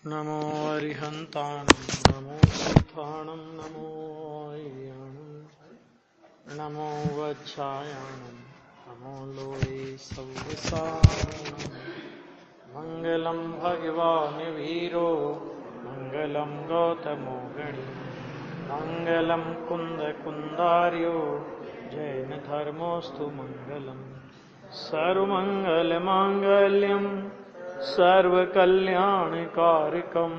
नमो अरिहन्ताणं नमो सिद्धाणं नमो अय्याणं नमो वज्रायाणं नमो लोये सव्यसारणं मङ्गलं भगवान् वीरो मङ्गलं गौतमो गणी मङ्गलं कुन्दकुन्दार्यो जैनधर्मोऽस्तु मङ्गलम् सर्वमङ्गलमाङ्गल्यं सर्वकल्याणकारकं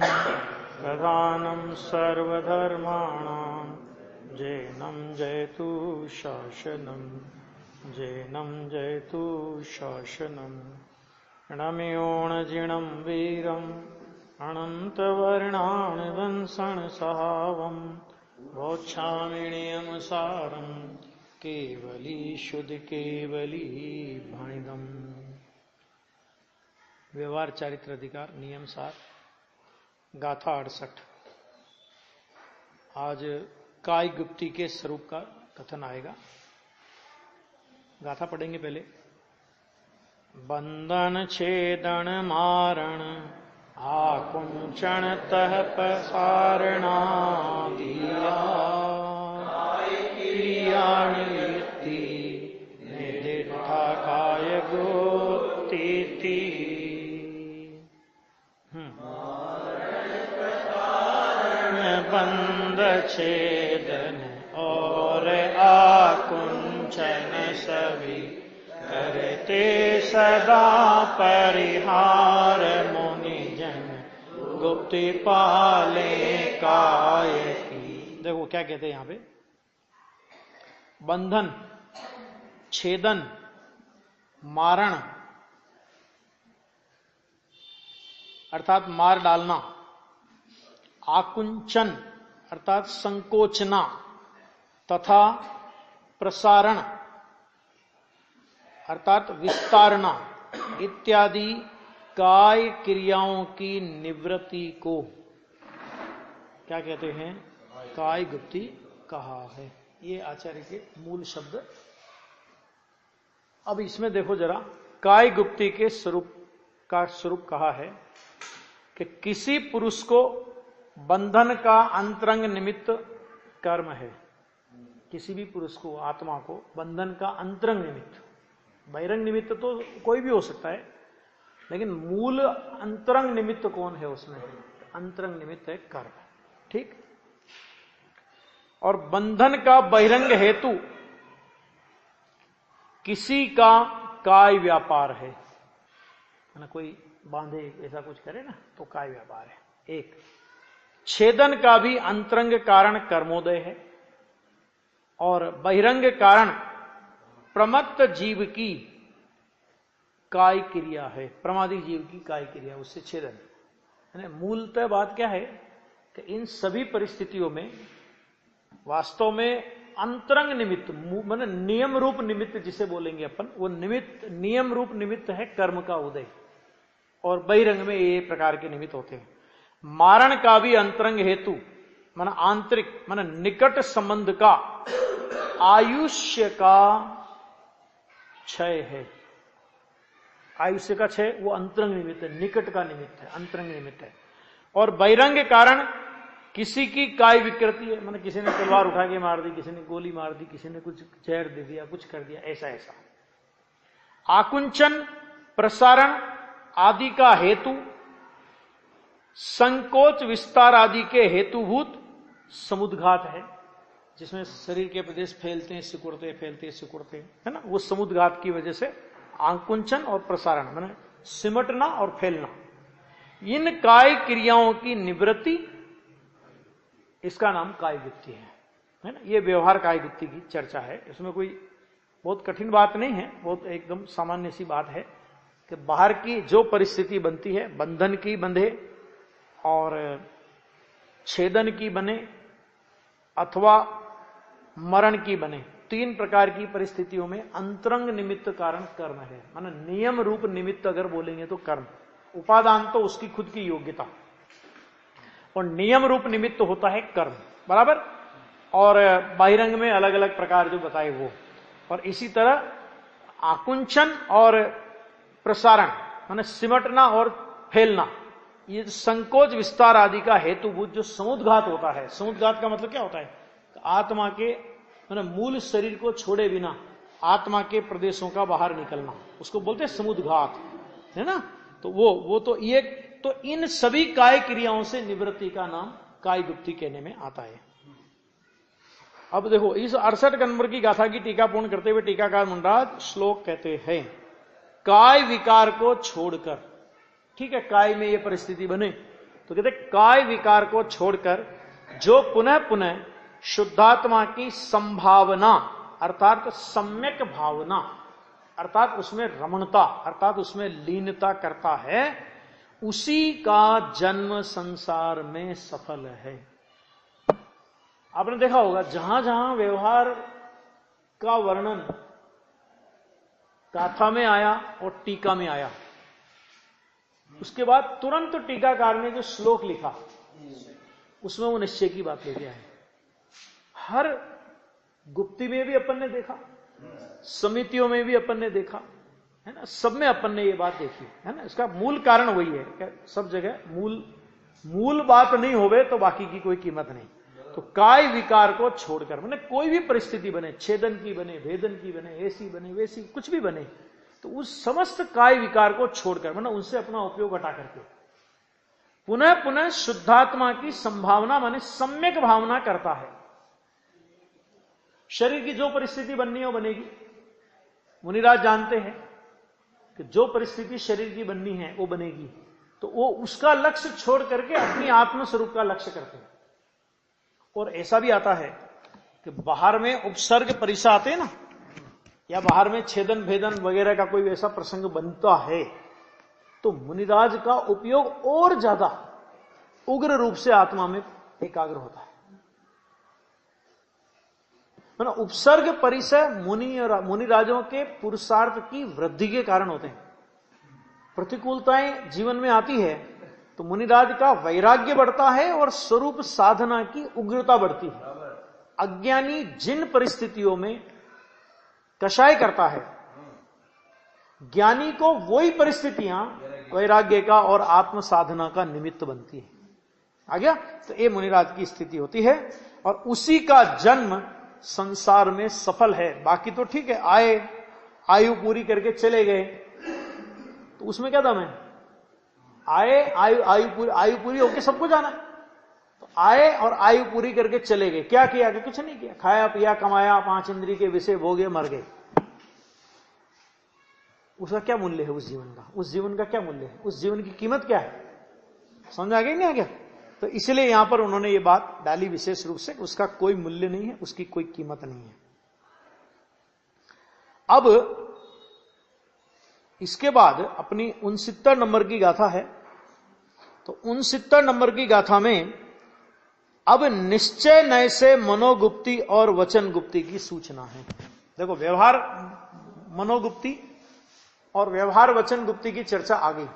प्रधानं सर्वधर्माणां जैनं जयतु शासनं जैनं जयतु शासनं णमयोणजिणं वीरम् अनन्तवर्णानवंशणसहावं वोच्छामिणीयमसारं केवली शुद्ध केवली भणिदम्। व्यवहार चारित्र अधिकार नियम 7 गाथा 68। आज काय गुप्ती के स्वरूप का कथन आएगा। गाथा पढ़ेंगे पहले। बंधन छेदन मारण आकुंचन तह पसारणा दिया क्रिया निवृत्ति निदिथा काय गोती बंद छेदन और आकुंचन सभी करते सदा परिहार मुनि जन गुप्ति पाले काय की। देखो क्या कहते हैं यहां पे, बंधन, छेदन, मारण अर्थात मार डालना, आकुंचन अर्थात संकोचना तथा प्रसारण अर्थात विस्तारना इत्यादि काय क्रियाओं की निवृत्ति को क्या कहते हैं? काय गुप्ती कहा है। ये आचार्य के मूल शब्द। अब इसमें देखो जरा, काय गुप्ती के स्वरूप कहा है कि किसी पुरुष को बंधन का अंतरंग निमित्त कर्म है। किसी भी पुरुष को, आत्मा को बंधन का अंतरंग निमित्त, बहिरंग निमित्त तो कोई भी हो सकता है, लेकिन मूल अंतरंग निमित्त कौन है उसमें? अंतरंग निमित्त है कर्म। ठीक। और बंधन का बहिरंग हेतु किसी का काय व्यापार है ना, कोई बांधे ऐसा कुछ करे ना तो काय व्यापार है। एक छेदन का भी अंतरंग कारण कर्मोदय है और बहिरंग कारण प्रमत्त जीव की काय क्रिया है। प्रमादी जीव की काय क्रिया, उससे छेदन है। मूलतः बात क्या है कि इन सभी परिस्थितियों में वास्तव में अंतरंग निमित्त, माने नियम रूप निमित्त जिसे बोलेंगे अपन, वो निमित्त, नियम रूप निमित्त है कर्म का उदय, और बहिरंग में ये प्रकार के निमित्त होते हैं। मारण का भी अंतरंग हेतु माना आंतरिक, माना निकट संबंध का, आयुष्य का क्षय है। आयुष्य का क्षय वो अंतरंग निमित्त है, निकट का निमित्त है, अंतरंग निमित्त है। और बहिरंग कारण किसी की काय विकृति है, माना किसी ने तलवार उठा के मार दी, किसी ने गोली मार दी, किसी ने कुछ जहर दे दिया, कुछ कर दिया, ऐसा ऐसा। आकुंचन, प्रसारण आदि का हेतु संकोच विस्तार आदि के हेतुभूत समुद्घात है, जिसमें शरीर के प्रदेश फैलते हैं, सिकुड़ते फैलते सिकुड़ते, है ना, वो समुद्घात की वजह से आकुंचन और प्रसारण माने सिमटना और फैलना। इन काय क्रियाओं की निवृत्ति, इसका नाम काय गुप्ती है ना। ये व्यवहार काय गुप्ती की चर्चा है। इसमें कोई बहुत कठिन बात नहीं है, बहुत एकदम सामान्य सी बात है कि बाहर की जो परिस्थिति बनती है, बंधन की बंधे और छेदन की बने अथवा मरण की बने, 3 प्रकार की परिस्थितियों में अंतरंग निमित्त कारण कर्म है। माना नियम रूप निमित्त अगर बोलेंगे तो कर्म, उपादान तो उसकी खुद की योग्यता, और नियम रूप निमित्त होता है कर्म, बराबर। और बहिरंग में अलग अलग प्रकार जो बताए वो। और इसी तरह आकुंचन और प्रसारण माने सिमटना और फैलना, ये संकोच विस्तार आदि का हेतुभूत जो समुद्घात होता है, समुद्घात का मतलब क्या होता है? आत्मा के मूल शरीर को छोड़े बिना आत्मा के प्रदेशों का बाहर निकलना, उसको बोलते हैं समुद्घात, है ना। तो वो तो ये, तो इन सभी काय क्रियाओं से निवृत्ति का नाम काय गुप्ति कहने में आता है। अब देखो इस 68 नंबर की गाथा की टीका पूर्ण करते हुए टीकाकार मुंडराज श्लोक कहते हैं, काय विकार को छोड़कर, ठीक है, काय में ये परिस्थिति बने तो कहते काय विकार को छोड़कर जो पुनः पुनः शुद्धात्मा की संभावना अर्थात सम्यक भावना अर्थात उसमें रमणता अर्थात उसमें लीनता करता है, उसी का जन्म संसार में सफल है। आपने देखा होगा जहां जहां व्यवहार का वर्णन गाथा में आया और टीका में आया, उसके बाद तुरंत टीकाकार ने जो श्लोक लिखा उसमें वो निश्चय की बात लेके आए। हर गुप्ती में भी अपन ने देखा, समितियों में भी अपन ने देखा, है ना, सब में अपन ने ये बात देखी, है ना। इसका मूल कारण वही है कि सब जगह मूल बात नहीं होवे तो बाकी की कोई कीमत नहीं। तो काय विकार को छोड़कर, मैंने कोई भी परिस्थिति बने, छेदन की बने, भेदन की बने, ऐसी बने वैसी कुछ भी बने, तो उस समस्त काय विकार को छोड़कर, मैंने उनसे अपना उपयोग हटा करके पुनः पुनः शुद्धात्मा की संभावना माने सम्यक भावना करता है। शरीर की जो परिस्थिति बननी है वो बनेगी। मुनिराज जानते हैं कि जो परिस्थिति शरीर की बननी है वो बनेगी, तो वो उसका लक्ष्य छोड़ करके अपनी आत्मस्वरूप का लक्ष्य करते हैं। और ऐसा भी आता है कि बाहर में उपसर्ग परिसा आते हैं ना, या बाहर में छेदन भेदन वगैरह का कोई ऐसा प्रसंग बनता है, तो मुनिराज का उपयोग और ज्यादा उग्र रूप से आत्मा में एकाग्र होता है। मतलब उपसर्ग परिसय मुनिराजों के पुरुषार्थ की वृद्धि के कारण होते हैं। प्रतिकूलताएं जीवन में आती है तो मुनिराज का वैराग्य बढ़ता है और स्वरूप साधना की उग्रता बढ़ती है। अज्ञानी जिन परिस्थितियों में कषाय करता है, ज्ञानी को वही परिस्थितियां वैराग्य का और आत्म साधना का निमित्त बनती है। आ गया? तो ये मुनिराज की स्थिति होती है और उसी का जन्म संसार में सफल है। बाकी तो ठीक है, आए, आयु पूरी करके चले गए, तो उसमें क्या दम है? आए, आयु पूरी होके सबको जाना है, तो आए और आयु पूरी करके चले गए। क्या किया? कि कुछ नहीं किया, खाया पिया कमाया, 5 इंद्रिय के विषय भोगे, मर गए। उसका क्या मूल्य है उस जीवन का? उस जीवन का क्या मूल्य है? उस जीवन की कीमत क्या है? समझ आ गई नहीं? आ गया? तो इसलिए यहां पर उन्होंने ये बात डाली विशेष रूप से, उसका कोई मूल्य नहीं है, उसकी कोई कीमत नहीं है। अब इसके बाद अपनी 69 नंबर की गाथा है। तो 69 नंबर की गाथा में अब निश्चय नय से मनोगुप्ति और वचन गुप्ति की सूचना है। देखो, व्यवहार मनोगुप्ति और व्यवहार वचन गुप्ति की चर्चा आ गई।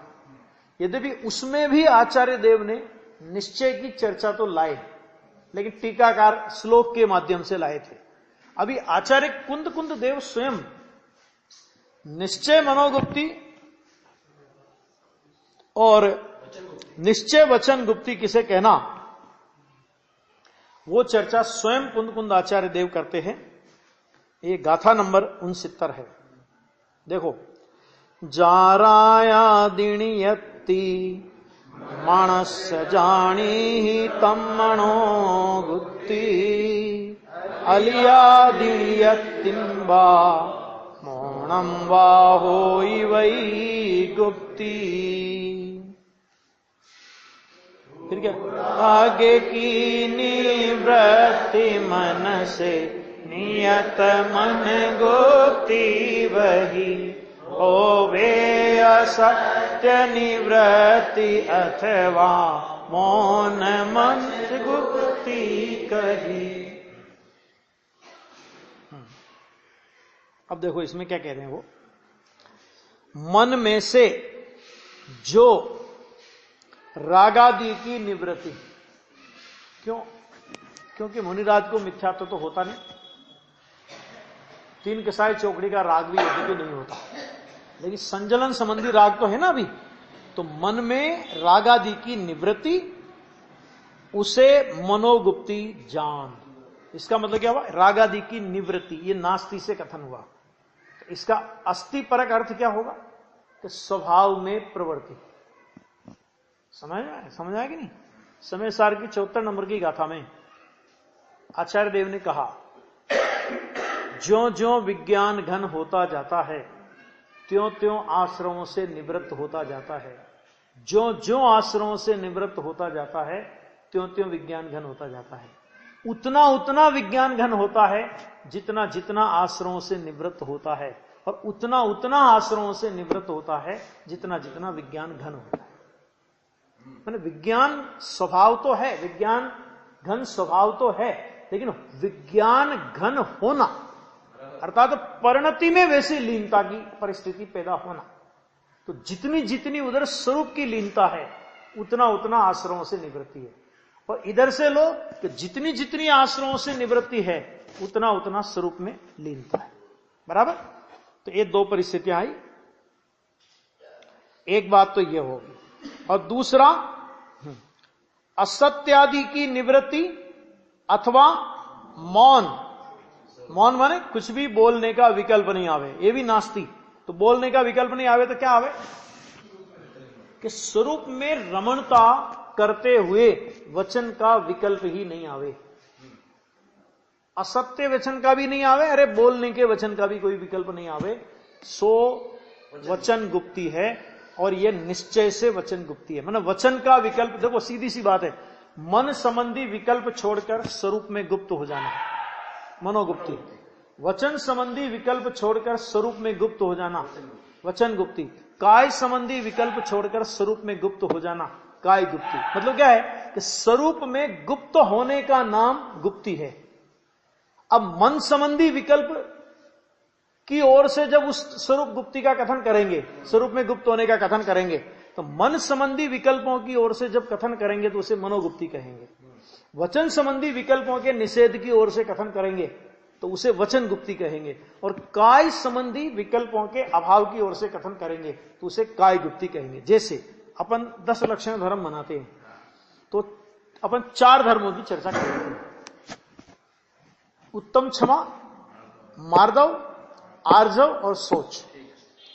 यद्यपि उसमें भी आचार्य देव ने निश्चय की चर्चा तो लाए, लेकिन टीकाकार श्लोक के माध्यम से लाए थे। अभी आचार्य कुंद देव स्वयं निश्चय मनोगुप्ति और निश्चय वचन गुप्ति किसे कहना, वो चर्चा स्वयं कुंद आचार्य देव करते हैं। ये गाथा नंबर 69 है। देखो, जाराया दिणयति मानस जानी तम मनोगुप्ति अलिया दिणयतिम्बा मौनम वा होई वही गुप्ति। फिर क्या? आगे की निवृत्ति मन से नियत मन गुप्ति वही होवे असत्य निवृत्ति अथवा मौन मन गुप्ति कही। अब देखो इसमें क्या कह रहे हैं वो, मन में से जो रागादि की निवृत्ति। क्यों? क्योंकि मुनिराज को मिथ्यात्व तो होता नहीं, 3 कसाई चौकड़ी का राग भी यद्यपि नहीं होता, लेकिन संजलन संबंधी राग तो है ना अभी। तो मन में राग आदि की निवृत्ति, उसे मनोगुप्ती जान। इसका मतलब क्या हुआ? राग आदि की निवृत्ति, ये नास्ति से कथन हुआ। तो इसका अस्थि परक अर्थ क्या होगा? कि स्वभाव में प्रवृत्ति। समझ आया कि नहीं? समय सार की 74 नंबर की गाथा में आचार्य देव ने कहा, ज्यों ज्यों विज्ञान घन होता जाता है, त्यों त्यों आश्रमों से निवृत्त होता जाता है। ज्यों ज्यों आश्रमों से निवृत्त होता जाता है, त्यों त्यों विज्ञान घन होता जाता है। उतना उतना विज्ञान घन होता है जितना जितना आश्रमों से निवृत्त होता है, और उतना उतना आश्रमों से निवृत्त होता है जितना जितना विज्ञान घन होता है। मैंने विज्ञान स्वभाव तो है, विज्ञान घन स्वभाव तो है, लेकिन विज्ञान घन होना अर्थात परिणति में वैसी लीनता की परिस्थिति पैदा होना, तो जितनी जितनी उधर स्वरूप की लीनता है उतना उतना आश्रमों से निवृत्ति है। और इधर से लो कि जितनी जितनी आश्रमों से निवृत्ति है उतना उतना स्वरूप में लीनता है। बराबर? तो ये दो परिस्थितियां आई। एक बात तो ये होगी, और दूसरा असत्यादि की निवृत्ति अथवा मौन। मौन माने कुछ भी बोलने का विकल्प नहीं आवे, ये भी नास्ति। तो बोलने का विकल्प नहीं आवे तो क्या आवे? कि स्वरूप में रमणता करते हुए वचन का विकल्प ही नहीं आवे। असत्य वचन का भी नहीं आवे, अरे बोलने के वचन का भी कोई विकल्प नहीं आवे, सो वचन गुप्ती है। और यह निश्चय से वचन गुप्ती है। मतलब वचन का विकल्प, देखो सीधी सी बात है, मन संबंधी विकल्प छोड़कर स्वरूप में गुप्त हो जाना, मनोगुप्ती। वचन संबंधी विकल्प छोड़कर स्वरूप में गुप्त हो जाना, वचन गुप्ती। काय संबंधी विकल्प छोड़कर स्वरूप में गुप्त हो जाना, काय गुप्ती। मतलब क्या है कि स्वरूप में गुप्त होने का नाम गुप्ती है। अब मन संबंधी विकल्प की ओर से जब उस स्वरूप गुप्ती का कथन करेंगे, स्वरूप में गुप्त होने का कथन करेंगे, तो मन संबंधी विकल्पों की ओर से जब कथन करेंगे तो उसे मनोगुप्ती कहेंगे। वचन संबंधी विकल्पों के निषेध की ओर से कथन करेंगे तो उसे वचन गुप्ती कहेंगे। और काय संबंधी विकल्पों के अभाव की ओर से कथन करेंगे तो उसे काय गुप्ती कहेंगे। जैसे अपन 10 लक्षण धर्म मनाते हैं, तो अपन 4 धर्मों की चर्चा करते हैं, उत्तम, क्षमा, मार्दव, आर्जव और सोच।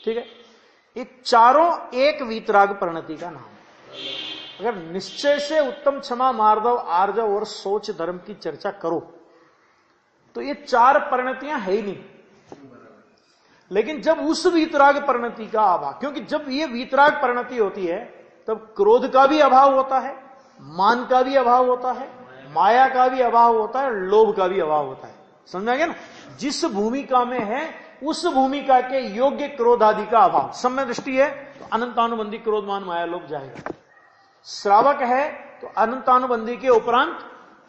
ठीक है, ये चारों एक वीतराग परिणति का नाम है। अगर निश्चय से उत्तम, क्षमा, मार्दव, आर्जव और सोच धर्म की चर्चा करो तो ये 4 परिणतियां है ही नहीं। लेकिन जब उस वीतराग परिणति का अभाव, क्योंकि जब ये वीतराग परिणति होती है तब क्रोध का भी अभाव होता है, मान का भी अभाव होता है, माया का भी अभाव होता है, लोभ का भी अभाव होता है। समझा गया ना? जिस भूमिका में है उस भूमिका के योग्य क्रोध आदि का अभाव। सम्य दृष्टि है तो अनंतानुबंधी क्रोध मान माया लोभ जाएगा। श्रावक है तो अनंतानुबंधी के उपरांत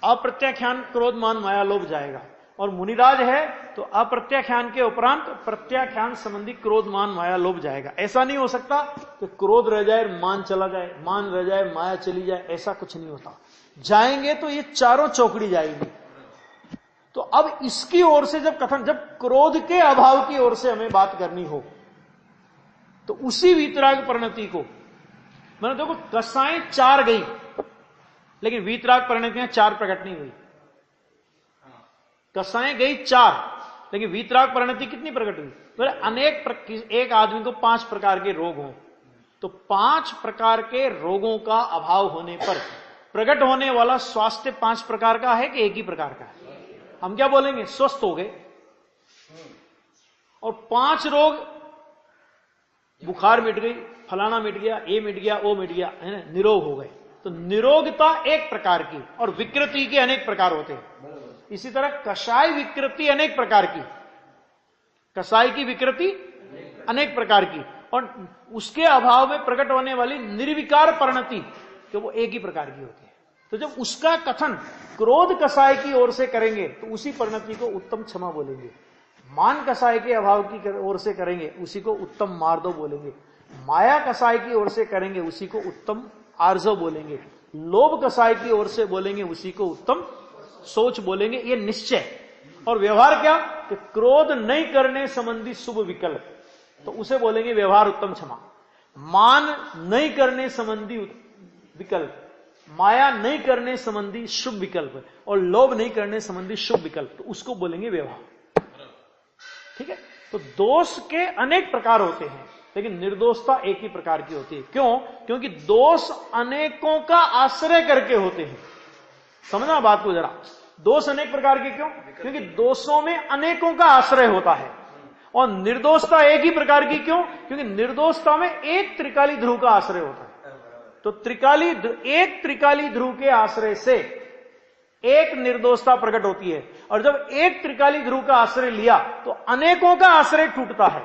अप्रत्याख्यान क्रोध मान माया लोभ जाएगा। और मुनिराज है तो अप्रत्याख्यान के उपरांत प्रत्याख्यान संबंधी क्रोध मान माया लोभ जाएगा। ऐसा नहीं हो सकता कि क्रोध रह जाए मान चला जाए, मान रह जाए माया चली जाए, ऐसा कुछ नहीं होता। जाएंगे तो ये चारों चौकड़ी जाएंगी। तो अब इसकी ओर से जब कथन, जब क्रोध के अभाव की ओर से हमें बात करनी हो तो उसी वीतराग परिणति को, मैंने देखो कसाएं 4 गई लेकिन वीतराग परिणतियां 4 प्रकट नहीं हुई। कसाएं गई 4 लेकिन वीतराग परिणति कितनी प्रकट हुई? तो अनेक एक आदमी को 5 प्रकार के रोग हों तो 5 प्रकार के रोगों का अभाव होने पर प्रकट होने वाला स्वास्थ्य 5 प्रकार का है कि एक ही प्रकार का है? हम क्या बोलेंगे? स्वस्थ हो गए। और 5 रोग, बुखार मिट गई, फलाना मिट गया, ये मिट गया, वो मिट गया, है ना, निरोग हो गए। तो निरोगता एक प्रकार की और विकृति के अनेक प्रकार होते हैं। इसी तरह कषाय विकृति अनेक प्रकार की, कषाय की विकृति अनेक प्रकार की, और उसके अभाव में प्रकट होने वाली निर्विकार परिणति तो वो एक ही प्रकार की होती है। तो जब उसका कथन क्रोध कषाय की ओर से करेंगे तो उसी परिणति को उत्तम क्षमा बोलेंगे। मान कषाय के अभाव की ओर से करेंगे उसी को उत्तम मार्दव बोलेंगे। माया कषाय की ओर से करेंगे उसी को उत्तम आर्जव बोलेंगे। लोभ कषाय की ओर से बोलेंगे उसी को उत्तम सोच बोलेंगे। ये निश्चय। और व्यवहार क्या? कि क्रोध नहीं करने संबंधी शुभ विकल्प, तो उसे बोलेंगे व्यवहार उत्तम क्षमा। मान नहीं करने संबंधी विकल्प, माया नहीं करने संबंधी शुभ विकल्प और लोभ नहीं करने संबंधी शुभ विकल्प, तो उसको बोलेंगे व्यवहार। ठीक है, तो दोष के अनेक प्रकार होते हैं लेकिन निर्दोषता एक ही प्रकार की होती है। क्यों? क्योंकि दोष अनेकों का आश्रय करके होते हैं। समझना बात को जरा, दोष अनेक प्रकार के क्यों? क्योंकि दोषों में अनेकों का आश्रय होता है। और निर्दोषता एक ही प्रकार की क्यों? क्योंकि निर्दोषता में एक त्रिकाली ध्रुव का आश्रय होता है। तो एक त्रिकाली ध्रुव के आश्रय से एक निर्दोषता प्रकट होती है, और जब एक त्रिकाली ध्रुव का आश्रय लिया तो अनेकों का आश्रय टूटता है।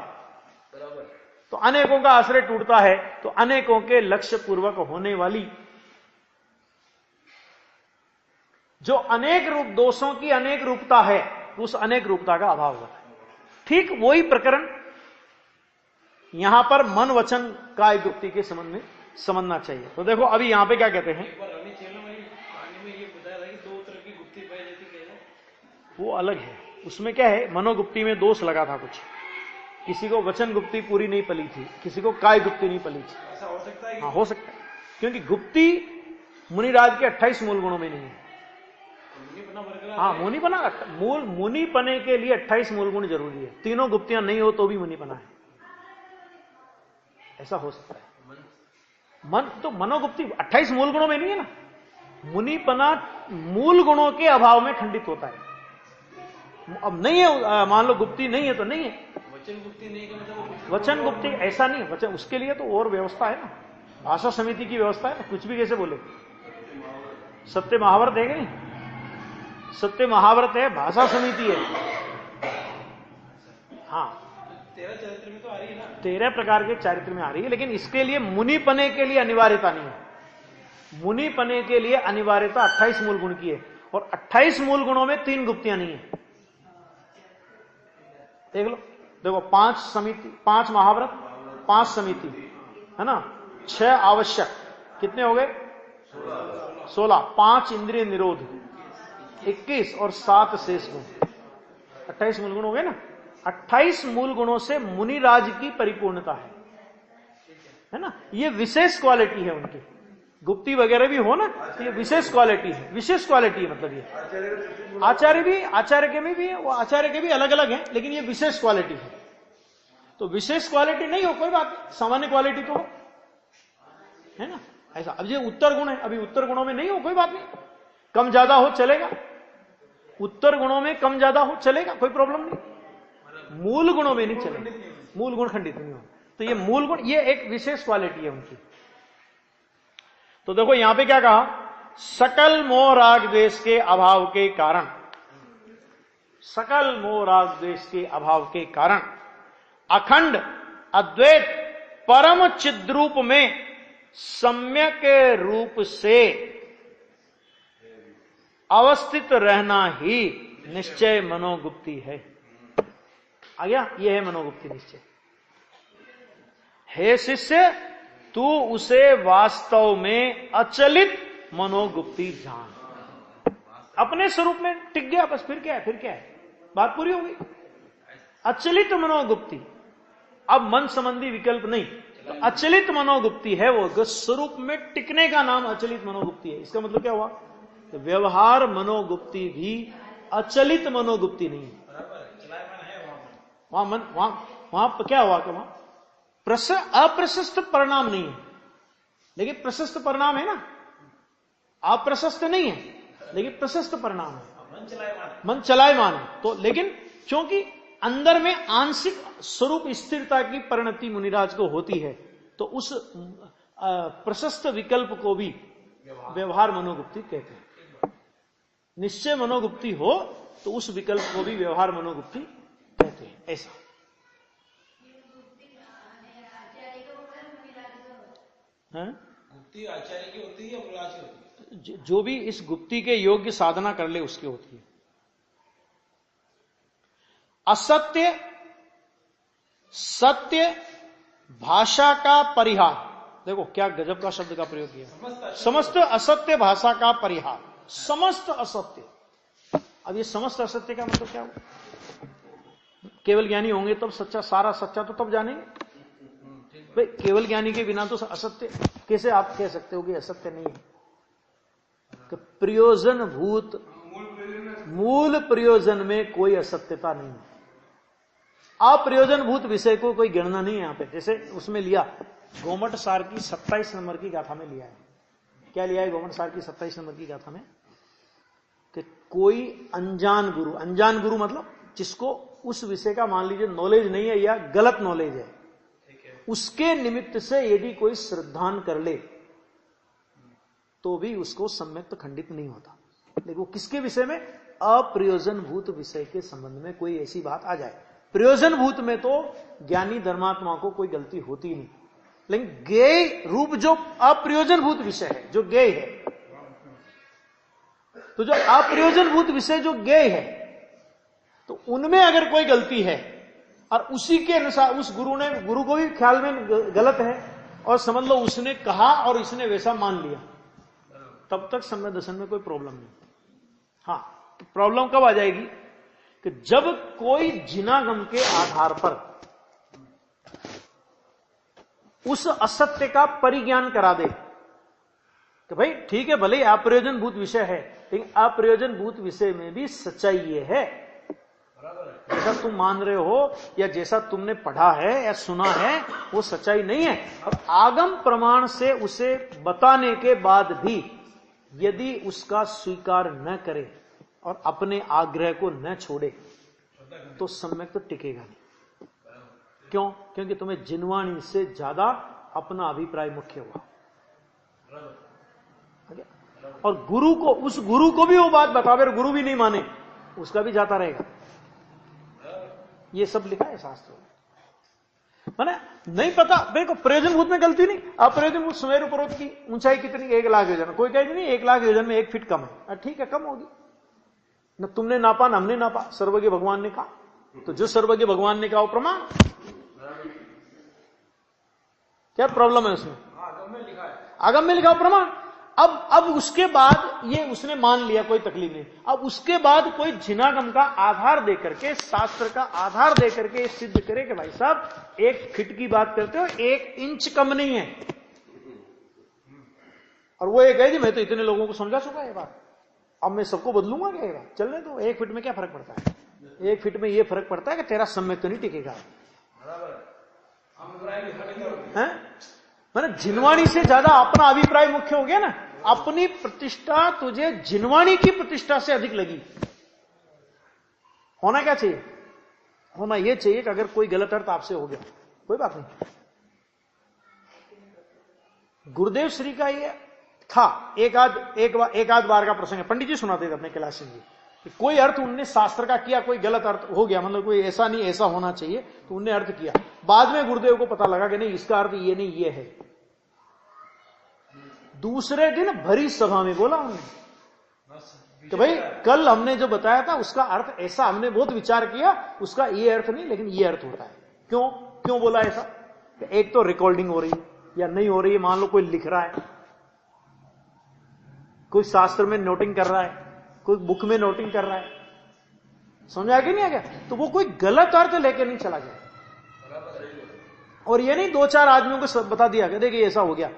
तो अनेकों का आश्रय टूटता है तो अनेकों के लक्ष्य पूर्वक होने वाली जो अनेक रूप दोषों की अनेक रूपता है, उस अनेक रूपता का अभाव होता है। ठीक वही प्रकरण यहां पर मन वचन काय गुप्ति के संबंध में समझना चाहिए। तो देखो अभी यहां पे क्या कहते हैं, वो अलग है। उसमें क्या है, मनोगुप्ति में दोष लगा था कुछ, किसी को वचन गुप्ति पूरी नहीं पली थी, किसी को काय गुप्ति नहीं पली थी। ऐसा हो सकता है? हाँ, हो सकता है, क्योंकि गुप्ति मुनिराज के 28 मूल गुणों में नहीं है। हाँ, मुनिपने के लिए 28 मूल गुण जरूरी है। तीनों गुप्तियां नहीं हो तो भी मुनिपना है, ऐसा हो सकता है। मन तो मनोगुप्ति 28 मूल गुणों में नहीं है ना। मुनिपना मूल गुणों के अभाव में खंडित होता है। अब नहीं है, मान लो गुप्ति नहीं है तो नहीं है। वचन गुप्ति नहीं का मतलब, वचन गुप्ति ऐसा नहीं है। वचन उसके लिए तो और व्यवस्था है ना, भाषा समिति की व्यवस्था है ना, कुछ भी कैसे बोले। सत्य महाव्रत है कि नहीं? सत्य महाव्रत है, भाषा समिति है। हाँ, 13 चरित्र में तो आ रही है ना, 13 प्रकार के चारित्र में आ रही है, लेकिन इसके लिए मुनिपने के लिए अनिवार्यता नहीं है। मुनिपने के लिए अनिवार्यता 28 मूल गुण की है, और 28 मूल गुणों में 3 गुप्तियां नहीं है। देख लो, देखो 5 समिति, 5 महाव्रत, 5 समिति है ना, 6 आवश्यक, कितने हो गए? 16, 5 इंद्रिय निरोध 21 और 7 शेष गुण, 28 मूल गुण हो गए ना। 28 मूल गुणों से मुनिराज की परिपूर्णता है ना। ये विशेष क्वालिटी है उनकी। गुप्ती वगैरह भी हो ना, ये विशेष क्वालिटी है, विशेष क्वालिटी है। मतलब ये आचार्य के में भी है, वो आचार्य के भी अलग अलग हैं, लेकिन ये विशेष क्वालिटी है। तो विशेष क्वालिटी नहीं हो कोई बात, सामान्य क्वालिटी तो हो, है ना, ऐसा। अब ये उत्तर गुण है, अभी उत्तर गुणों में नहीं हो कोई बात नहीं, कम ज्यादा हो चलेगा। उत्तर गुणों में कम ज्यादा हो चलेगा, कोई प्रॉब्लम नहीं। मूल गुणों में नहीं चलेगा, मूल गुण खंडित नहीं हो। तो ये मूल गुण, ये एक विशेष क्वालिटी है उनकी। तो देखो यहां पे क्या कहा, सकल मोह राग द्वेष के अभाव के कारण, सकल मोह राग द्वेष के अभाव के कारण अखंड अद्वैत परम चिद्रूप में सम्यक रूप से अवस्थित रहना ही निश्चय मनोगुप्ति है। आ गया, यह है मनोगुप्ति निश्चय। हे शिष्य, तू उसे वास्तव में अचलित मनोगुप्ति जान। अपने स्वरूप में टिक गया, बस। फिर क्या है, फिर क्या है, बात पूरी हो गई। अचलित मनोगुप्ति, अब मन संबंधी विकल्प नहीं, तो अचलित मनोगुप्ति है वो, जो स्वरूप में टिकने का नाम अचलित मनोगुप्ति है। इसका मतलब क्या हुआ, तो व्यवहार मनोगुप्ति भी अचलित मनोगुप्ति नहीं है। वहां क्या हुआ कि वहां अप्रशस्त परिणाम नहीं है, लेकिन प्रशस्त परिणाम है ना। अप्रशस्त नहीं है लेकिन प्रशस्त परिणाम है, मन चलायमान है। तो लेकिन क्योंकि अंदर में आंशिक स्वरूप स्थिरता की परिणति मुनिराज को होती है, तो उस प्रशस्त विकल्प को भी व्यवहार मनोगुप्ति कहते हैं। निश्चय मनोगुप्ति हो तो उस विकल्प को भी व्यवहार मनोगुप्ति कहते हैं, ऐसा। गुप्ति आचार्य की होती है या मुनिराज की होती है? जो भी इस गुप्ति के योग्य साधना कर ले उसकी होती है। असत्य सत्य भाषा का परिहार, देखो क्या गजब का शब्द का प्रयोग किया, समस्त असत्य भाषा का परिहार, समस्त असत्य। अब ये समस्त असत्य का मतलब क्या हुआ, केवल ज्ञानी होंगे तब सच्चा, सारा सच्चा तो तब जानेंगे। भाई केवल ज्ञानी के बिना तो असत्य कैसे आप कह सकते हो कि असत्य नहीं है? कि प्रयोजन भूत मूल प्रयोजन में कोई असत्यता नहीं है। अप्रयोजन भूत विषय को कोई गणना नहीं है यहां पे। जैसे उसमें लिया गोमट सार की 27 नंबर की गाथा में लिया है। क्या लिया है गोमट सार की 27 नंबर की गाथा में? कि कोई अनजान गुरु मतलब जिसको उस विषय का मान लीजिए नॉलेज नहीं है या गलत नॉलेज है, उसके निमित्त से यदि कोई श्रद्धान कर ले तो भी उसको सम्यक खंडित नहीं होता। लेकिन वो किसके विषय में? अप्रयोजन भूत विषय के संबंध में कोई ऐसी बात आ जाए। प्रयोजन भूत में तो ज्ञानी धर्मात्मा को कोई गलती होती नहीं, लेकिन ज्ञेय रूप जो अप्रयोजन भूत विषय है, जो ज्ञेय है, तो जो अप्रयोजन भूत विषय जो ज्ञेय है, तो उनमें अगर कोई गलती है और उसी के अनुसार उस गुरु को भी ख्याल में गलत है और समझ लो उसने कहा और इसने वैसा मान लिया, तब तक सम्यक दर्शन में कोई प्रॉब्लम नहीं। हाँ, तो प्रॉब्लम कब आ जाएगी? कि जब कोई जिनागम के आधार पर उस असत्य का परिज्ञान करा दे कि भाई ठीक है, भले ही अप्रयोजन भूत विषय है, लेकिन अप्रयोजन भूत विषय में भी सच्चाई ये है, जैसा तुम मान रहे हो या जैसा तुमने पढ़ा है या सुना है वो सच्चाई नहीं है। अब आगम प्रमाण से उसे बताने के बाद भी यदि उसका स्वीकार न करे और अपने आग्रह को न छोड़े तो सम्यक तो टिकेगा नहीं। क्यों? क्योंकि तुम्हें जिनवाणी से ज्यादा अपना अभिप्राय मुख्य हुआ। और गुरु को, उस गुरु को भी वो बात बतावे, गुरु भी नहीं माने, उसका भी जाता रहेगा। ये सब लिखा है शास्त्रों में। माने नहीं पता, देखो प्रयोजन भूत में गलती नहीं। अप्रयोजन भूत सुमेरु पर्वत की ऊंचाई कितनी? 1 लाख योजन। कोई कहेगी नहीं 1 लाख योजन में 1 फीट कम है। ठीक है, कम होगी न, तुमने नापा न हमने नापा, सर्वज्ञ भगवान ने कहा, तो जो सर्वज्ञ भगवान ने कहा वो प्रमाण। क्या प्रॉब्लम है उसमें? आगम में लिखा प्रमाण। अब उसके बाद ये उसने मान लिया, कोई तकलीफ नहीं। अब उसके बाद कोई जिनागम का आधार देकर के, शास्त्र का आधार देकर के सिद्ध करे कि भाई साहब 1 फीट की बात करते हो, 1 इंच कम नहीं है, और वो ये कहे जी मैं तो इतने लोगों को समझा चुका है बात, अब मैं सबको बदलूंगा क्या? ये बात चलने दो। 1 फीट में क्या फर्क पड़ता है? 1 फीट में ये फर्क पड़ता है कि तेरा सम्यक तो नहीं टिकेगा। मैंने जिनवाणी से ज्यादा अपना अभिप्राय मुख्य हो गया ना। अपनी प्रतिष्ठा तुझे जिनवाणी की प्रतिष्ठा से अधिक लगी। होना क्या चाहिए? होना यह चाहिए कि अगर कोई गलत अर्थ आपसे हो गया, कोई बात नहीं। गुरुदेव श्री का ये था, एक आध बार का प्रसंग है, पंडित जी सुनाते थे अपने कैलाश सिंह जी, कि कोई अर्थ उनने शास्त्र का किया, कोई गलत अर्थ हो गया, मतलब कोई ऐसा नहीं ऐसा होना चाहिए, तो उनने अर्थ किया। बाद में गुरुदेव को पता लगा कि नहीं, इसका अर्थ ये नहीं ये है। दूसरे दिन भरी सभा में बोला उन्होंने कि भाई कल हमने जो बताया था उसका अर्थ ऐसा, हमने बहुत विचार किया, उसका ये अर्थ नहीं लेकिन ये अर्थ होता है। क्यों बोला ऐसा? एक तो रिकॉर्डिंग हो रही है या नहीं हो रही है, मान लो कोई लिख रहा है, कोई शास्त्र में नोटिंग कर रहा है, कोई बुक में नोटिंग कर रहा है, समझ आ गया नहीं आ गया? तो वो कोई गलत अर्थ लेके नहीं चला गया। और ये नहीं 2-4 आदमियों को बता दिया कि देखिए ऐसा हो गया,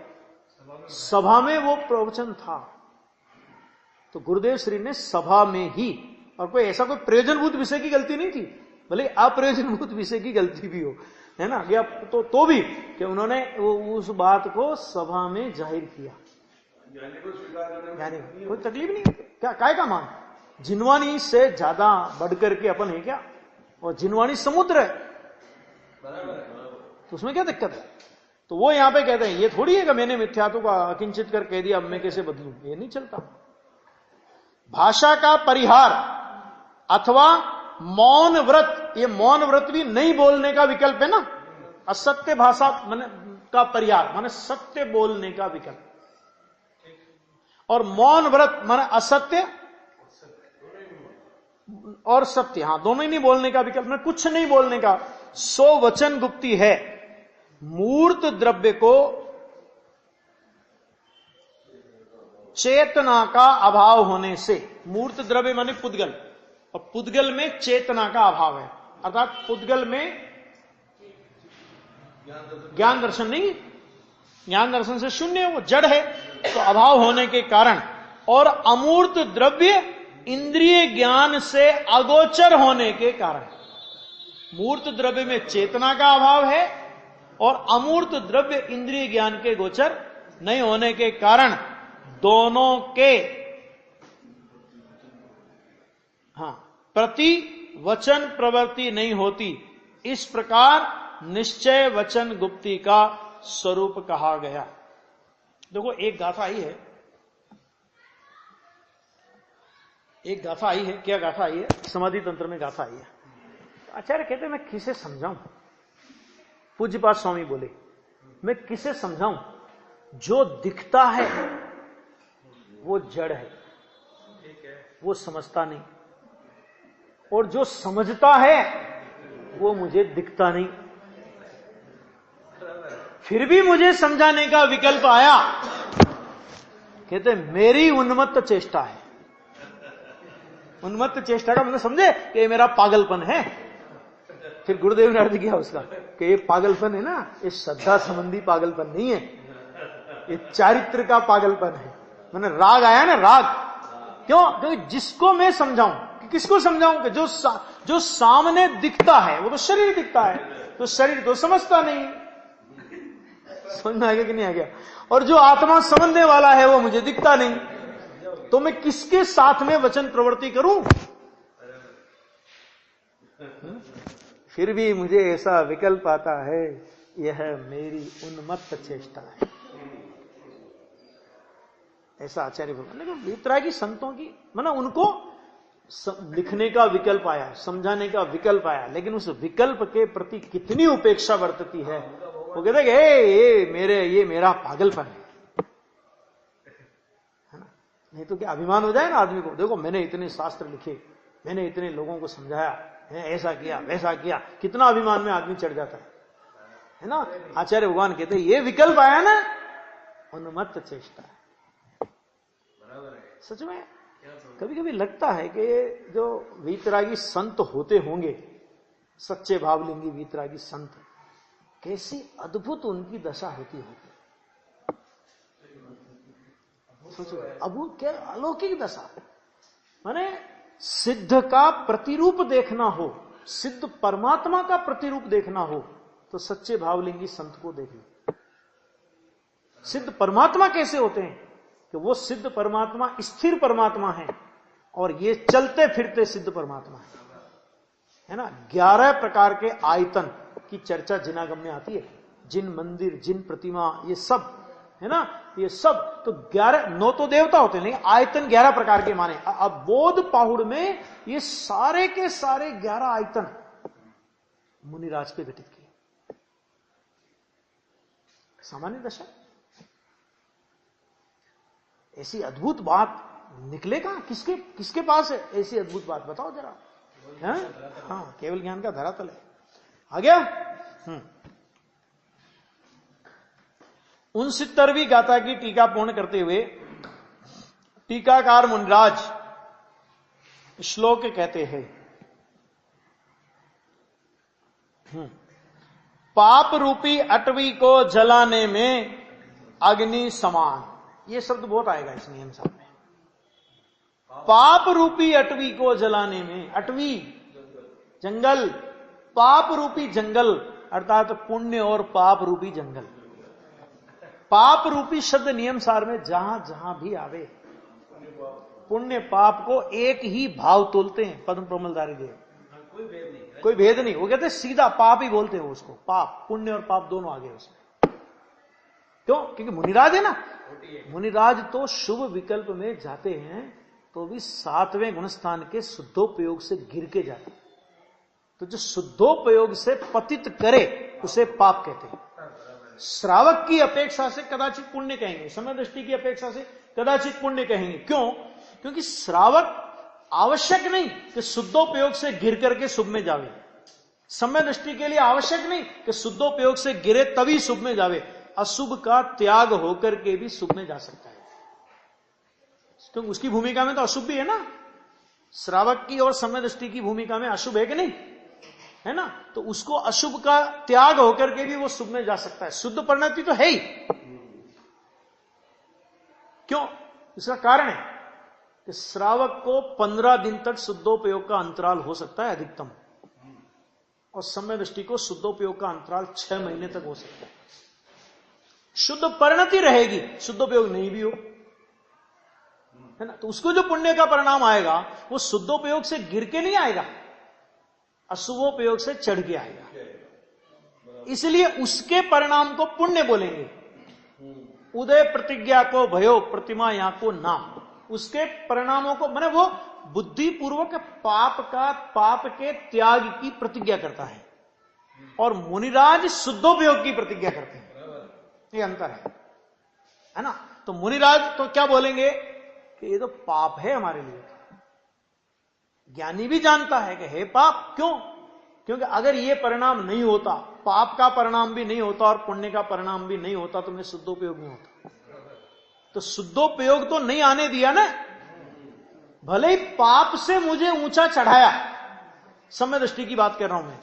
सभा में वो प्रवचन था। तो गुरुदेव श्री ने सभा में ही, और कोई ऐसा कोई प्रयोजनभूत विषय की गलती नहीं थी, भले अप्रयोजनभूत विषय की गलती भी हो, है ना, या तो भी कि उन्होंने उस बात को सभा में जाहिर किया। यानी कोई तकलीफ नहीं। क्या काय का मान? जिनवाणी से ज्यादा बढ़कर के अपन है क्या? और जिनवाणी समुद्र है, तो उसमें क्या दिक्कत है? तो वो यहां पे कहते हैं ये थोड़ी है कि मैंने मिथ्यात्व का अकिंचित कर कह दिया, अब मैं कैसे बदलूं, ये नहीं चलता। भाषा का परिहार अथवा मौन व्रत, ये मौन व्रत भी नहीं बोलने का विकल्प है ना। असत्य भाषा का परिहार माने सत्य बोलने का विकल्प, और मौन व्रत माने असत्य और सत्य, हाँ दोनों ही नहीं बोलने का विकल्प, में कुछ नहीं बोलने का। सो वचन गुप्ती है। मूर्त द्रव्य को चेतना का अभाव होने से, मूर्त द्रव्य माने पुद्गल, और पुद्गल में चेतना का अभाव है, अर्थात पुद्गल में ज्ञान दर्शन नहीं, ज्ञान दर्शन से शून्य है, वो जड़ है। तो अभाव होने के कारण और अमूर्त द्रव्य इंद्रिय ज्ञान से अगोचर होने के कारण, मूर्त द्रव्य में चेतना का अभाव है और अमूर्त द्रव्य इंद्रिय ज्ञान के गोचर नहीं होने के कारण दोनों के प्रति वचन प्रवृत्ति नहीं होती। इस प्रकार निश्चय वचन गुप्ति का स्वरूप कहा गया। देखो एक गाथा आई है, एक गाथा आई है। क्या गाथा आई है? समाधि तंत्र में गाथा आई है। आचार्य कहते मैं किसे समझाऊं? पूज्यपाद स्वामी बोले मैं किसे समझाऊं? जो दिखता है वो जड़ है, वो समझता नहीं, और जो समझता है वो मुझे दिखता नहीं। फिर भी मुझे समझाने का विकल्प आया। कहते मेरी उन्मत्त चेष्टा है। उन्मत्त चेष्टा का मतलब समझे कि ये मेरा पागलपन है। फिर गुरुदेव ने अर्थ किया उसका कि ये पागलपन है ना, ये श्रद्धा संबंधी पागलपन नहीं है, ये चारित्र का पागलपन है। मैंने राग आया ना, राग क्यों? क्योंकि जिसको मैं समझाऊं, किसको समझाऊं? कि जो सामने दिखता है वो तो शरीर दिखता है, तो शरीर तो समझता नहीं। समझ में आ गया कि नहीं आ गया? और जो आत्मा समझने वाला है वो मुझे दिखता नहीं, तो मैं किसके साथ में वचन प्रवृत्ति करूं? फिर भी मुझे ऐसा विकल्प आता है, यह मेरी उन्मत्त चेष्टा है। ऐसा आचार्य भगवान। लेकिन वीतरागी संतों की मतलब उनको लिखने का विकल्प आया, समझाने का विकल्प आया, लेकिन उस विकल्प के प्रति कितनी उपेक्षा बरतती है। वो कहते हैं ये मेरा पागलपन है ना? नहीं तो क्या अभिमान हो जाए ना आदमी को। देखो मैंने इतने शास्त्र लिखे, मैंने इतने लोगों को समझाया, ऐसा किया वैसा किया, कितना अभिमान में आदमी चढ़ जाता है ना? आचार्य भगवान कहते हैं ये विकल्प आया ना, उन्मत्त चेष्टा है। सच में कभी कभी लगता है कि जो वीतरागी संत होते होंगे, सच्चे भावलिंगी वीतरागी संत, कैसी अद्भुत उनकी दशा होती होगी। सोचो अब वो क्या अलौकिक दशा। माने सिद्ध का प्रतिरूप देखना हो, सिद्ध परमात्मा का प्रतिरूप देखना हो, तो सच्चे भावलिंगी संत को देख लो। सिद्ध परमात्मा कैसे होते हैं कि वो सिद्ध परमात्मा स्थिर परमात्मा है और ये चलते फिरते सिद्ध परमात्मा है ना? 11 प्रकार के आयतन की चर्चा जिनागम में आती है। जिन मंदिर, जिन प्रतिमा, ये सब है ना, ये सब तो 11, 9 तो देवता होते हैं, लेकिन आयतन 11 प्रकार के माने। अब बोध पाहुड़ में ये सारे के सारे 11 आयतन मुनिराज पे घटित किए। सामान्य दशा। ऐसी अद्भुत बात निकले कहां? किसके पास है ऐसी अद्भुत बात? बताओ जरा। हाँ, केवल ज्ञान का धरातल है। आ गया? 69वीं गाथा की टीका पूर्ण करते हुए टीकाकार मुनिराज श्लोक कहते हैं, पाप रूपी अटवी को जलाने में अग्नि समान। ये शब्द बहुत आएगा इस नियम साहब में। पाप रूपी अटवी को जलाने में, अटवी जंगल, पाप रूपी जंगल अर्थात पुण्य और पाप रूपी जंगल। पाप रूपी शब्द नियम सार में जहां जहां भी आवे, पुण्य पाप को एक ही भाव तोलते हैं पद्म प्रमलधारी देव। कोई भेद नहीं। वो कहते सीधा पाप ही बोलते हैं उसको। पाप, पुण्य और पाप दोनों आगे उसमें। क्यों? क्योंकि मुनिराज है ना। मुनिराज तो शुभ विकल्प में जाते हैं तो भी 7वें गुणस्थान के शुद्धोपयोग से गिर के जाते हैं। तो जो शुद्धोपयोग से पतित करे उसे पाप कहते हैं। श्रावक की अपेक्षा से कदाचित पुण्य कहेंगे, समय दृष्टि की अपेक्षा से कदाचित पुण्य कहेंगे। क्यों? क्योंकि श्रावक आवश्यक नहीं कि शुद्धोपयोग से गिर करके शुभ में जावे। समय दृष्टि के लिए आवश्यक नहीं कि शुद्धोपयोग से गिरे तभी शुभ में जावे। अशुभ का त्याग होकर के भी शुभ में जा सकता है, क्योंकि उसकी भूमिका में तो अशुभ भी है ना। श्रावक की और समय दृष्टि की भूमिका में अशुभ है कि नहीं? है ना, तो उसको अशुभ का त्याग होकर के भी वो शुभ में जा सकता है। शुद्ध परिणति तो है ही। क्यों? इसका कारण है कि श्रावक को 15 दिन तक शुद्धोपयोग का अंतराल हो सकता है अधिकतम, और समय दृष्टि को शुद्धोपयोग का अंतराल 6 महीने तक हो सकता है। शुद्ध परिणति रहेगी, शुद्धोपयोग नहीं भी हो, है ना, तो उसको जो पुण्य का परिणाम आएगा वो शुद्धोपयोग से गिर के नहीं आएगा, अशुभोपयोग से चढ़ के आएगा। इसलिए उसके परिणाम को पुण्य बोलेंगे। उदय प्रतिज्ञा को भयो प्रतिमा या को नाम, उसके परिणामों को माने वो बुद्धिपूर्वक पाप के त्याग की प्रतिज्ञा करता है, और मुनिराज शुद्धोपयोग की प्रतिज्ञा करते हैं। ये अंतर है ना। तो मुनिराज तो क्या बोलेंगे कि ये तो पाप है हमारे लिए। ज्ञानी भी जानता है कि हे पाप, क्यों? क्योंकि अगर ये परिणाम नहीं होता, पाप का परिणाम भी नहीं होता और पुण्य का परिणाम भी नहीं होता, तो मैं शुद्धोपयोग नहीं होता। तो शुद्धोपयोग तो नहीं आने दिया ना, भले ही पाप से मुझे ऊंचा चढ़ाया। समय दृष्टि की बात कर रहा हूं मैं,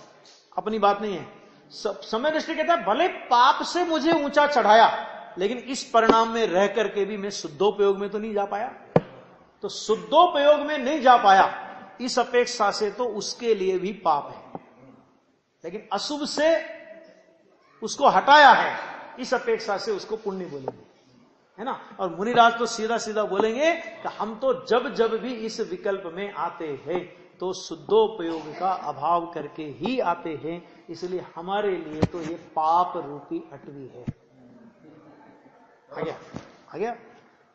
अपनी बात नहीं है। समय दृष्टि कहता है भले पाप से मुझे ऊंचा चढ़ाया, लेकिन इस परिणाम में रह करके भी मैं शुद्धोपयोग में तो नहीं जा पाया। तो शुद्धोपयोग में नहीं जा पाया, इस अपेक्षा से तो उसके लिए भी पाप है, लेकिन अशुभ से उसको हटाया है, इस अपेक्षा से उसको पुण्य बोलेंगे, है ना। और मुनिराज तो सीधा सीधा बोलेंगे कि हम तो जब जब भी इस विकल्प में आते हैं तो शुद्धोपयोग का अभाव करके ही आते हैं, इसलिए हमारे लिए तो ये पाप रूपी अटवी है। आ गया।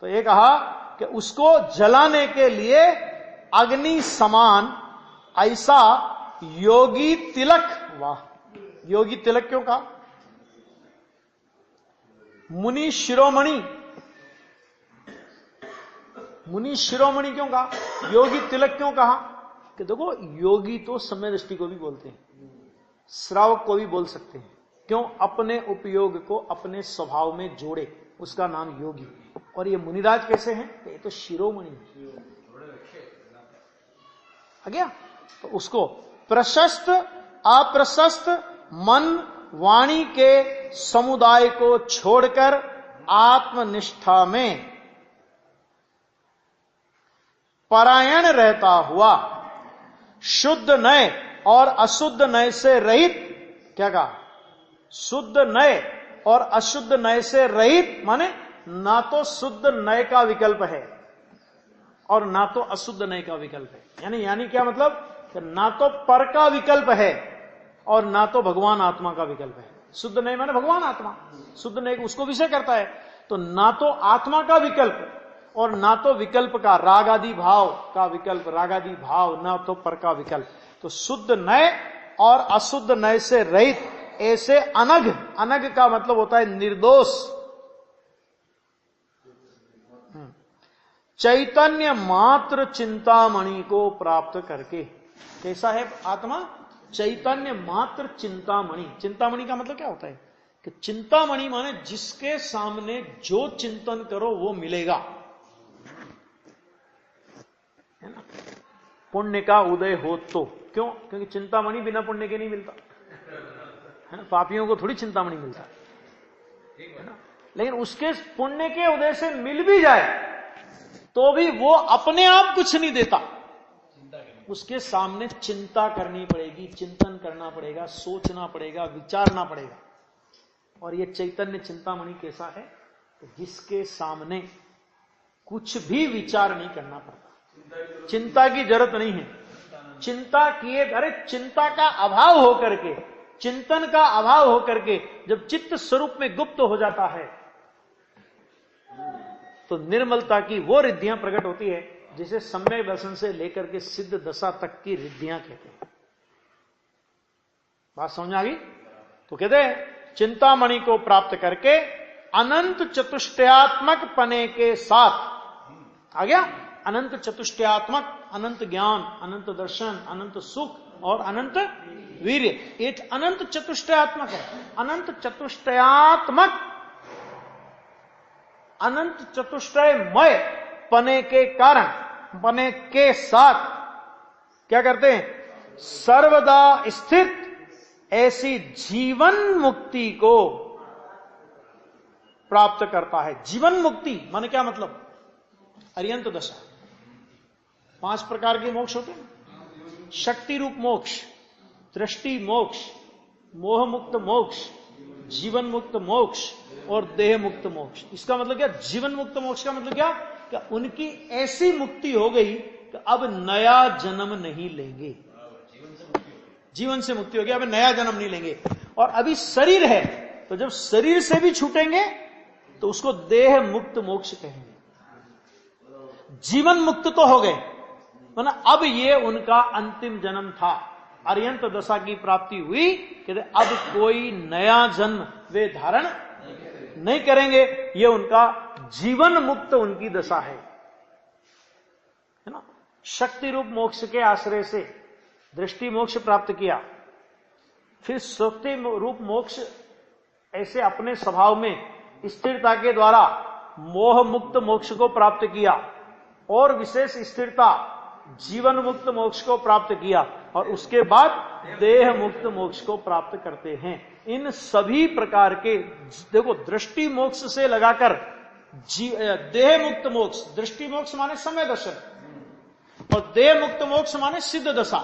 तो ये कहा कि उसको जलाने के लिए अग्नि समान ऐसा योगी तिलक, वाह, योगी तिलक क्यों कहा? मुनि शिरोमणि क्यों कहा? योगी तिलक क्यों कहा? कि देखो, योगी तो समय दृष्टि को भी बोलते हैं, श्रावक को भी बोल सकते हैं। क्यों? अपने उपयोग को अपने स्वभाव में जोड़े, उसका नाम योगी। और ये मुनिराज कैसे हैं? ये तो शिरोमणि है। आ गया। तो उसको प्रशस्त अप्रशस्त मन वाणी के समुदाय को छोड़कर आत्मनिष्ठा में परायण रहता हुआ, शुद्ध नय और अशुद्ध नय से रहित, क्या कहा? शुद्ध नय और अशुद्ध नय से रहित, माने ना तो शुद्ध नय का विकल्प है और ना तो अशुद्ध नय का विकल्प है। यानी क्या मतलब? ना तो पर का विकल्प है और ना तो भगवान आत्मा का विकल्प है। शुद्ध नय माने भगवान आत्मा, शुद्ध नय उसको विषय करता है। तो ना तो आत्मा का विकल्प और ना तो विकल्प का रागादि भाव का विकल्प, रागादि भाव, ना तो पर का विकल्प। तो शुद्ध नय और अशुद्ध नय से रहित ऐसे अनघ, अनघ का मतलब होता है निर्दोष, चैतन्य मात्र चिंतामणि को प्राप्त करके। कैसा है आत्मा? चैतन्य मात्र चिंतामणि। चिंतामणि का मतलब क्या होता है? कि चिंतामणि माने जिसके सामने जो चिंतन करो वो मिलेगा, है ना। पुण्य का उदय हो तो, क्यों? क्योंकि चिंतामणि बिना पुण्य के नहीं मिलता, है ना। पापियों को थोड़ी चिंतामणि मिलता है ना। लेकिन उसके पुण्य के उदय से मिल भी जाए तो भी वो अपने आप कुछ नहीं देता, उसके सामने चिंता करनी पड़ेगी, चिंतन करना पड़ेगा, सोचना पड़ेगा, विचारना पड़ेगा। और ये चैतन्य चिंतामणि कैसा है? तो जिसके सामने कुछ भी विचार नहीं करना पड़ता, चिंता की जरूरत नहीं है। चिंता किए, अरे चिंता का अभाव होकर के, चिंतन का अभाव होकर के जब चित्त स्वरूप में गुप्त हो जाता है तो निर्मलता की वो रिद्धियां प्रकट होती है जिसे सम्यक दर्शन से लेकर के सिद्ध दशा तक की रिद्धियां कहते हैं। बात समझ आ गई? तो कहते हैं चिंतामणि को प्राप्त करके अनंत चतुष्टयात्मक पने के साथ, आ गया, अनंत चतुष्टयात्मक, अनंत ज्ञान, अनंत दर्शन, अनंत सुख और अनंत वीर्य। एक अनंत चतुष्टयात्मक है। अनंत चतुष्टयात्मक, अनंत चतुष्टयमय पने के कारण, पने के साथ क्या करते हैं? सर्वदा स्थित ऐसी जीवन मुक्ति को प्राप्त करता है। जीवन मुक्ति माने क्या मतलब? अर्यंत दशा। 5 प्रकार के मोक्ष होते हैं। शक्ति रूप मोक्ष, दृष्टि मोक्ष, मोह मुक्त मोक्ष, जीवन मुक्त मोक्ष और देह मुक्त मोक्ष। इसका मतलब क्या? जीवन मुक्त मोक्ष का मतलब क्या? कि उनकी ऐसी मुक्ति हो गई कि अब नया जन्म नहीं लेंगे। जीवन से मुक्ति हो गई, अब नया जन्म नहीं लेंगे। और अभी शरीर है, तो जब शरीर से भी छूटेंगे तो उसको देह मुक्त मोक्ष कहेंगे। जीवन मुक्त तो हो गए, वरना अब ये उनका अंतिम जन्म था। अर्यंत दशा की प्राप्ति हुई कि अब कोई नया जन्म वे धारण नहीं करेंगे। ये उनका जीवन मुक्त उनकी दशा है ना। शक्ति रूप मोक्ष के आश्रय से दृष्टि मोक्ष प्राप्त किया, फिर सुक्ति रूप मोक्ष ऐसे अपने स्वभाव में स्थिरता के द्वारा मोह मुक्त मोक्ष को प्राप्त किया, और विशेष स्थिरता जीवन मुक्त मोक्ष को प्राप्त किया, और उसके बाद देह मुक्त मोक्ष को प्राप्त करते हैं। इन सभी प्रकार के, देखो, दृष्टि मोक्ष से लगाकर देह मुक्त मोक्ष, दृष्टि मोक्ष माने समय दर्शन, और देह मुक्त मोक्ष माने सिद्ध दशा।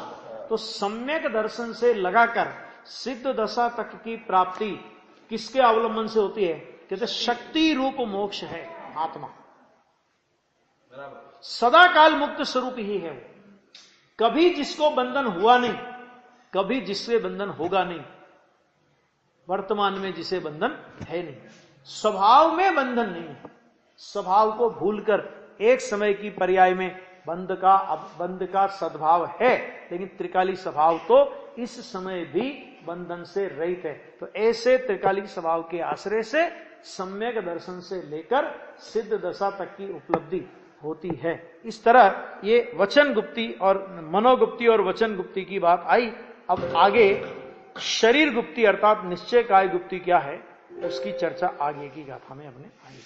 तो सम्यक दर्शन से लगाकर सिद्ध दशा तक की प्राप्ति किसके अवलंबन से होती है? कहते शक्ति रूप मोक्ष है आत्मा। सदा काल मुक्त स्वरूप ही है वो। कभी जिसको बंधन हुआ नहीं, कभी जिससे बंधन होगा नहीं, वर्तमान में जिसे बंधन है नहीं, स्वभाव में बंधन नहीं है। स्वभाव को भूलकर एक समय की पर्याय में बंध का सद्भाव है, लेकिन त्रिकाली स्वभाव तो इस समय भी बंधन से रहित है। तो ऐसे त्रिकाली स्वभाव के आश्रय से सम्यक दर्शन से लेकर सिद्ध दशा तक की उपलब्धि होती है। इस तरह ये वचन गुप्ति और मनोगुप्ति और वचन गुप्ति की बात आई। अब आगे शरीर गुप्ति अर्थात निश्चय काय गुप्ति क्या है, उसकी चर्चा आगे की गाथा में अपने आएगी।